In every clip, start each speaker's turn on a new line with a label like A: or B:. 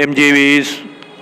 A: MGVs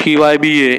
A: TYBA,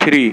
A: 3।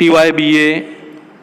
A: TYBA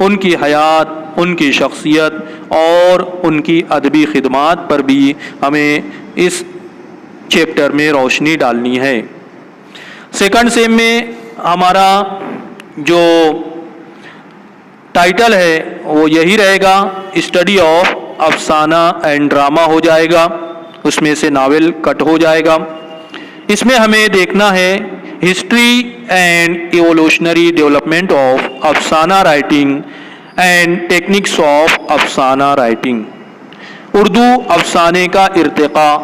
A: ان کی حیات، ان کی شخصیت اور ان کی ادبی خدمات پر بھی ہمیں اس چیپٹر میں روشنی ڈالنی ہے۔ سیکنڈ سیم میں ہمارا جو ٹائٹل ہے وہ یہی رہے گا، اسٹڈی آف افسانہ اینڈ ڈرامہ ہو جائے گا، اس میں سے ناول کٹ ہو جائے گا۔ اس میں ہمیں دیکھنا ہے history and evolutionary development of افسانہ رائٹنگ اینڈ ٹیکنکس آف افسانہ رائٹنگ، اردو افسانے کا ارتقاء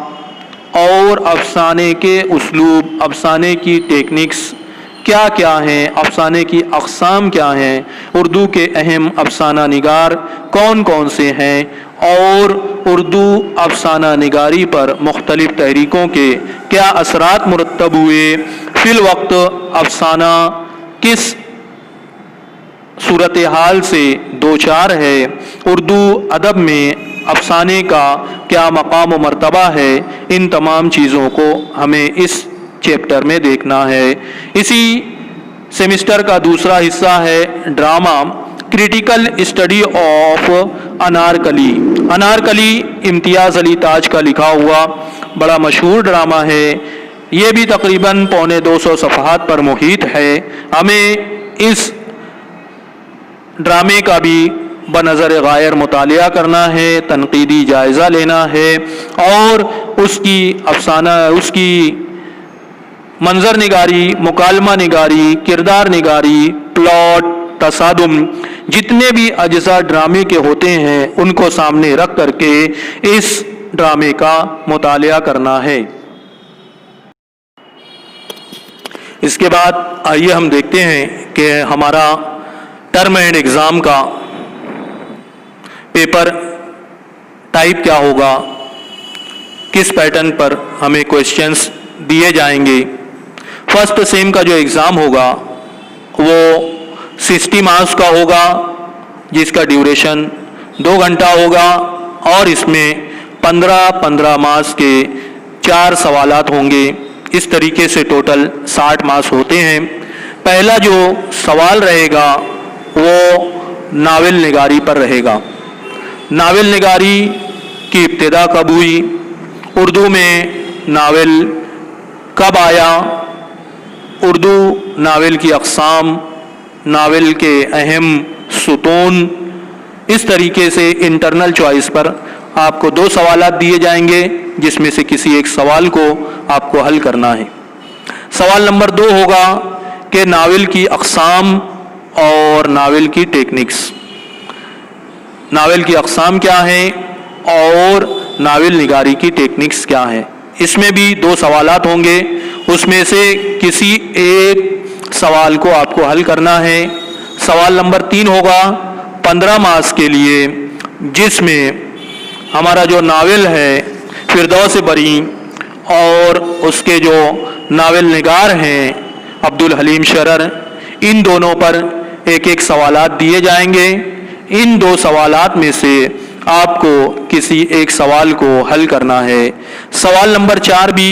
A: اور افسانے کے اسلوب، افسانے کی ٹیکنکس کیا کیا ہیں، افسانے کی اقسام کیا ہیں، اردو کے اہم افسانہ نگار کون کون سے ہیں، اور اردو افسانہ نگاری پر مختلف تحریکوں کے کیا اثرات مرتب ہوئے، فی الوقت افسانہ کس صورتحال سے دوچار ہے، اردو ادب میں افسانے کا کیا مقام و مرتبہ ہے، ان تمام چیزوں کو ہمیں اس چیپٹر میں دیکھنا ہے۔ اسی سیمسٹر کا دوسرا حصہ ہے drama, critical study of Anarkali. Anarkali امتیاز علی تاج کا لکھا ہوا بڑا مشہور ڈرامہ ہے، یہ بھی تقریباً 250 صفحات پر محیط ہے۔ ہمیں اس ڈرامے کا بھی بنظر غائر مطالعہ کرنا ہے، تنقیدی جائزہ لینا ہے، اور اس کی منظر نگاری، مکالمہ نگاری، کردار نگاری، پلاٹ، تصادم، جتنے بھی اجزاء ڈرامے کے ہوتے ہیں ان کو سامنے رکھ کر کے اس ڈرامے کا مطالعہ کرنا ہے۔ اس کے بعد آئیے ہم دیکھتے ہیں کہ ہمارا ٹرم اینڈ ایگزام کا پیپر ٹائپ کیا ہوگا، کس پیٹرن پر ہمیں کویسچنس دیے جائیں گے۔ فرسٹ سیم کا جو ایگزام ہوگا وہ 60 مارکس کا ہوگا، جس کا ڈیوریشن 2 گھنٹہ ہوگا، اور اس میں 15 مارکس کے 4 سوالات ہوں گے۔ اس طریقے سے ٹوٹل 60 مارکس ہوتے ہیں۔ پہلا جو سوال رہے گا وہ ناول نگاری پر رہے گا۔ ناول نگاری کی ابتدا کب ہوئی، اردو میں ناول کب آیا، اردو ناول کی اقسام، ناول کے اہم ستون، اس طریقے سے انٹرنل چوائس پر آپ کو 2 سوالات دیے جائیں گے، جس میں سے کسی ایک سوال کو آپ کو حل کرنا ہے۔ سوال نمبر 2 ہوگا کہ ناول کی اقسام اور ناول کی ٹیکنکس، ناول کی اقسام کیا ہیں اور ناول نگاری کی ٹیکنکس کیا ہیں۔ اس میں بھی 2 سوالات ہوں گے، اس میں سے کسی ایک سوال کو آپ کو حل کرنا ہے۔ سوال نمبر 3 ہوگا 15 مارکس کے لیے، جس میں ہمارا جو ناول ہے فردوس بری اور اس کے جو ناول نگار ہیں عبدالحلیم شرر، ان دونوں پر ایک ایک سوالات دیے جائیں گے۔ ان 2 سوالات میں سے آپ کو کسی ایک سوال کو حل کرنا ہے۔ سوال نمبر 4 بھی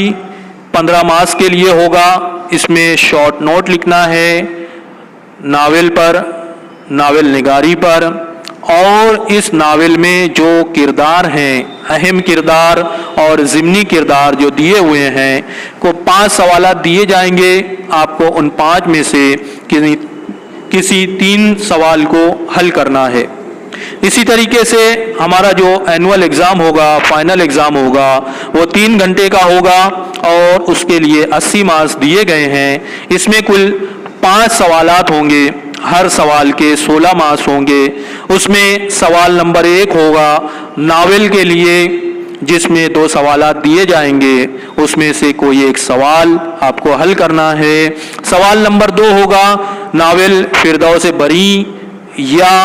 A: 15 مارکس کے لیے ہوگا، اس میں شارٹ نوٹ لکھنا ہے ناول پر، ناول نگاری پر، اور اس ناول میں جو کردار ہیں، اہم کردار اور ضمنی کردار جو دیے ہوئے ہیں، کو 5 سوالات دیے جائیں گے۔ آپ کو ان 5 میں سے کسی 3 سوال کو حل کرنا ہے۔ اسی طریقے سے ہمارا جو اینول ایگزام ہوگا، فائنل ایگزام ہوگا، وہ 3 گھنٹے کا ہوگا، اور اس کے لیے 80 مارکس دیے گئے ہیں۔ اس میں کل 5 سوالات ہوں گے، ہر سوال کے 16 مارکس ہوں گے۔ اس میں سوال نمبر 1 ہوگا ناول کے لیے، جس میں 2 سوالات دیے جائیں گے، اس میں سے کوئی ایک سوال آپ کو حل کرنا ہے۔ سوال نمبر 2 ہوگا ناول فردوس بری یا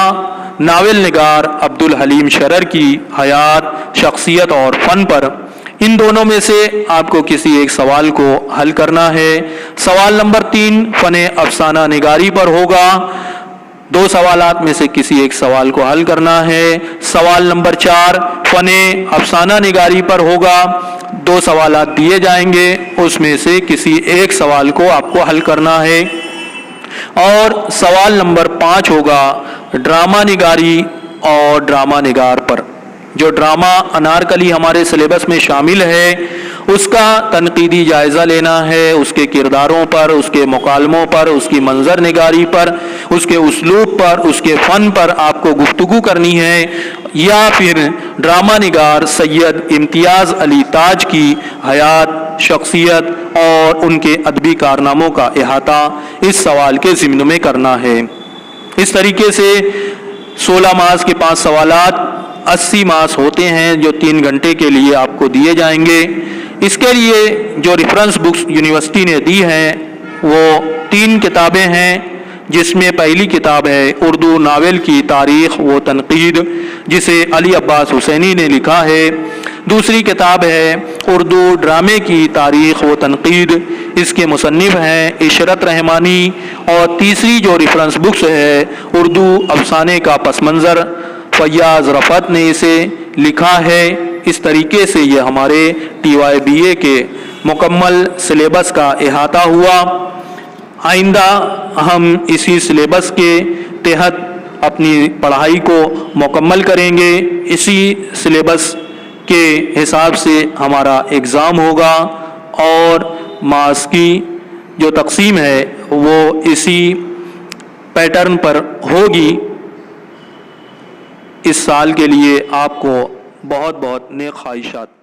A: ناول نگار عبدالحلیم شرر کی حیات، شخصیت اور فن پر۔ ان دونوں میں سے آپ کو کسی ایک سوال کو حل کرنا ہے۔ سوال نمبر 3 فن افسانہ نگاری پر ہوگا، 2 سوالات میں سے کسی ایک سوال کو حل کرنا ہے۔ سوال نمبر 4 فن افسانہ نگاری پر ہوگا، 2 سوالات دیے جائیں گے، اس میں سے کسی ایک سوال کو آپ کو حل کرنا ہے۔ اور سوال نمبر 5 ہوگا ڈرامہ نگاری اور ڈرامہ نگار پر۔ جو ڈرامہ انارکلی ہمارے سلیبس میں شامل ہے اس کا تنقیدی جائزہ لینا ہے، اس کے کرداروں پر، اس کے مکالموں پر، اس کی منظر نگاری پر، اس کے اسلوب پر، اس کے فن پر آپ کو گفتگو کرنی ہے، یا پھر ڈرامہ نگار سید امتیاز علی تاج کی حیات، شخصیت اور ان کے ادبی کارناموں کا احاطہ اس سوال کے ضمن میں کرنا ہے۔ اس طریقے سے 16 مارچ کے 5 سوالات 80 مارکس ہوتے ہیں جو 3 گھنٹے کے لیے آپ کو دیے جائیں گے۔ اس کے لیے جو ریفرنس بکس یونیورسٹی نے دی ہیں وہ 3 کتابیں ہیں، جس میں پہلی کتاب ہے اردو ناول کی تاریخ و تنقید جسے علی عباس حسینی نے لکھا ہے، دوسری کتاب ہے اردو ڈرامے کی تاریخ و تنقید، اس کے مصنف ہیں عشرت رحمانی، اور تیسری جو ریفرنس بکس ہے اردو افسانے کا پس منظر، فیاض رفعت نے اسے لکھا ہے۔ اس طریقے سے یہ ہمارے TYBA کے مکمل سلیبس کا احاطہ ہوا۔ آئندہ ہم اسی سلیبس کے تحت اپنی پڑھائی کو مکمل کریں گے، اسی سلیبس کے حساب سے ہمارا اگزام ہوگا اور مارکس کی جو تقسیم ہے وہ اسی پیٹرن پر ہوگی۔ اس سال کے لیے آپ کو بہت بہت نیک خواہشات۔